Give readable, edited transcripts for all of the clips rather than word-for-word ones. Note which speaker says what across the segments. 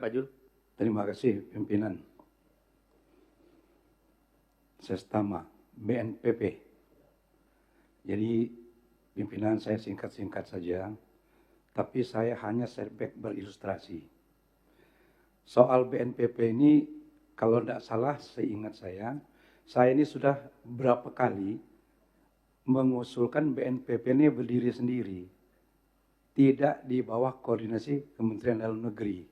Speaker 1: Pak Jul.
Speaker 2: Terima kasih pimpinan Sestama BNPP. Jadi pimpinan, saya singkat-singkat saja, tapi saya hanya setback berilustrasi. Soal BNPP ini, kalau tidak salah seingat saya ini sudah berapa kali mengusulkan BNPP ini berdiri sendiri, tidak di bawah koordinasi Kementerian Dalam Negeri.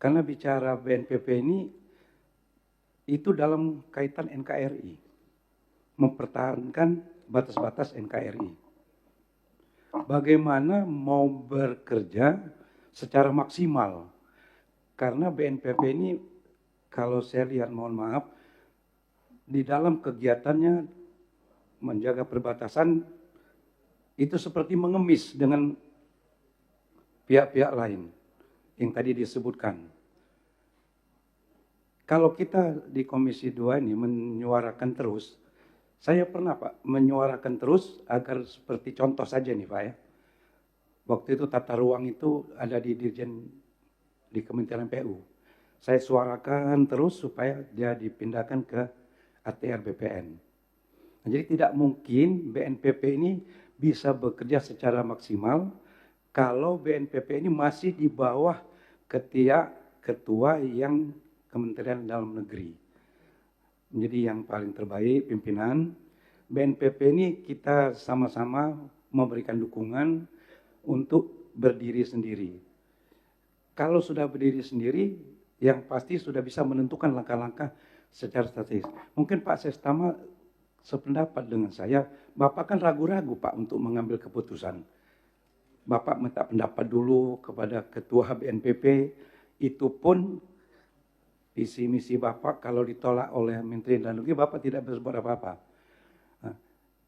Speaker 2: Karena bicara BNPP ini, itu dalam kaitan NKRI, mempertahankan batas-batas NKRI. Bagaimana mau bekerja secara maksimal? Karena BNPP ini, kalau saya lihat, mohon maaf, di dalam kegiatannya menjaga perbatasan, itu seperti mengemis dengan pihak-pihak lain yang tadi disebutkan. Kalau kita di Komisi 2 ini menyuarakan terus, saya pernah Pak menyuarakan terus agar seperti contoh saja nih Pak ya. Waktu itu tata ruang itu ada di Dirjen di Kementerian PU. Saya suarakan terus supaya dia dipindahkan ke ATR BPN. Nah, jadi tidak mungkin BNPP ini bisa bekerja secara maksimal kalau BNPP ini masih di bawah ketua yang Kementerian Dalam Negeri. Jadi yang paling terbaik pimpinan, BNPP ini kita sama-sama memberikan dukungan untuk berdiri sendiri. Kalau sudah berdiri sendiri, yang pasti sudah bisa menentukan langkah-langkah secara strategis. Mungkin Pak Sestama sependapat dengan saya, Bapak kan ragu-ragu Pak untuk mengambil keputusan. Bapak minta pendapat dulu kepada Ketua BNPP, itu pun visi misi Bapak kalau ditolak oleh Menteri Dalam Negeri, Bapak tidak bisa berbuat apa-apa. Nah,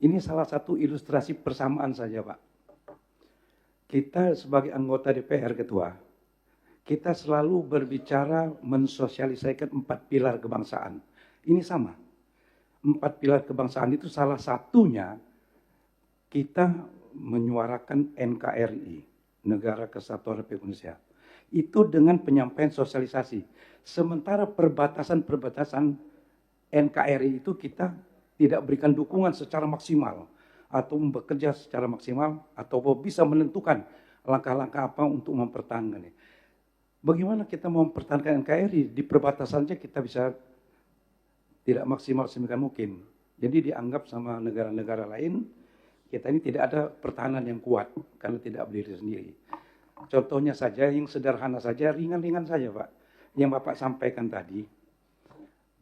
Speaker 2: ini salah satu ilustrasi persamaan saja Pak. Kita sebagai anggota DPR Ketua, kita selalu berbicara mensosialisasikan 4 pilar kebangsaan. Ini sama. 4 pilar kebangsaan itu salah satunya kita menyuarakan NKRI, Negara Kesatuan Republik Indonesia. Itu dengan penyampaian sosialisasi. Sementara perbatasan-perbatasan NKRI itu kita tidak berikan dukungan secara maksimal atau bekerja secara maksimal atau bisa menentukan langkah-langkah apa untuk mempertahankannya. Bagaimana kita mau mempertahankan NKRI di perbatasan saja kita bisa tidak maksimal sedemikian mungkin. Jadi dianggap sama negara-negara lain kita ini tidak ada pertahanan yang kuat karena tidak berdiri sendiri. Contohnya saja yang sederhana saja, ringan-ringan saja Pak. Yang Bapak sampaikan tadi,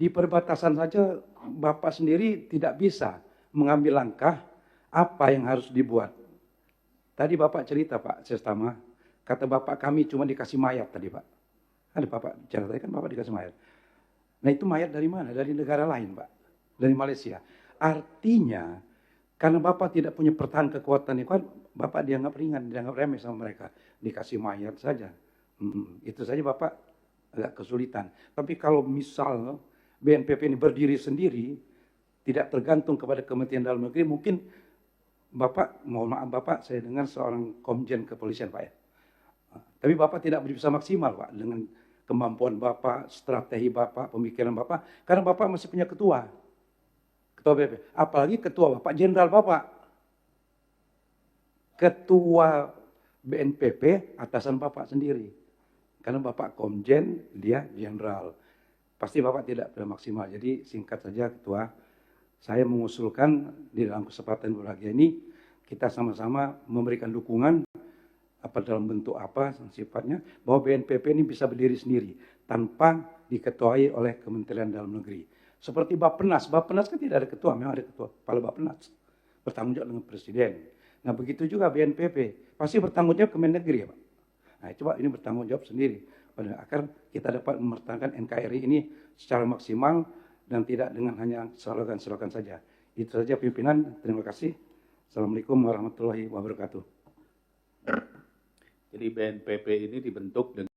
Speaker 2: di perbatasan saja Bapak sendiri tidak bisa mengambil langkah apa yang harus dibuat. Tadi Bapak cerita Pak Sestama, kata Bapak kami cuma dikasih mayat tadi Pak. Ada Bapak bicara tadi kan Bapak dikasih mayat. Nah itu mayat dari mana? Dari negara lain Pak, dari Malaysia. Artinya karena Bapak tidak punya pertahanan kekuatan yang kuat, Bapak dianggap ringan, dianggap remeh sama mereka. Dikasih mayat saja. Itu saja Bapak agak kesulitan. Tapi kalau misal BNPP ini berdiri sendiri, tidak tergantung kepada Kementerian Dalam Negeri, mungkin Bapak, mohon maaf Bapak, saya dengar seorang komjen kepolisian Pak ya. Tapi Bapak tidak bisa maksimal Pak dengan kemampuan Bapak, strategi Bapak, pemikiran Bapak, karena Bapak masih punya ketua BNPP. Apalagi ketua Bapak, jenderal Bapak. Ketua BNPP atasan Bapak sendiri. Karena Bapak komjen, dia jenderal. Pasti Bapak tidak maksimal. Jadi singkat saja Ketua, saya mengusulkan di dalam kesempatan berbahagia ini, kita sama-sama memberikan dukungan, apa dalam bentuk apa sifatnya, bahwa BNPP ini bisa berdiri sendiri, tanpa diketuai oleh Kementerian Dalam Negeri. Seperti Bappenas kan tidak ada ketua, memang ada ketua, kepala Bappenas. Bertanggung jawab dengan Presiden. Nah begitu juga BNPP, pasti bertanggung jawab Kemendagri ya Pak. Nah coba ini bertanggung jawab sendiri, agar kita dapat mempertahankan NKRI ini secara maksimal dan tidak dengan hanya slogan-slogan saja. Itu saja pimpinan, terima kasih. Assalamualaikum warahmatullahi wabarakatuh.
Speaker 1: Jadi BNPP ini dibentuk dengan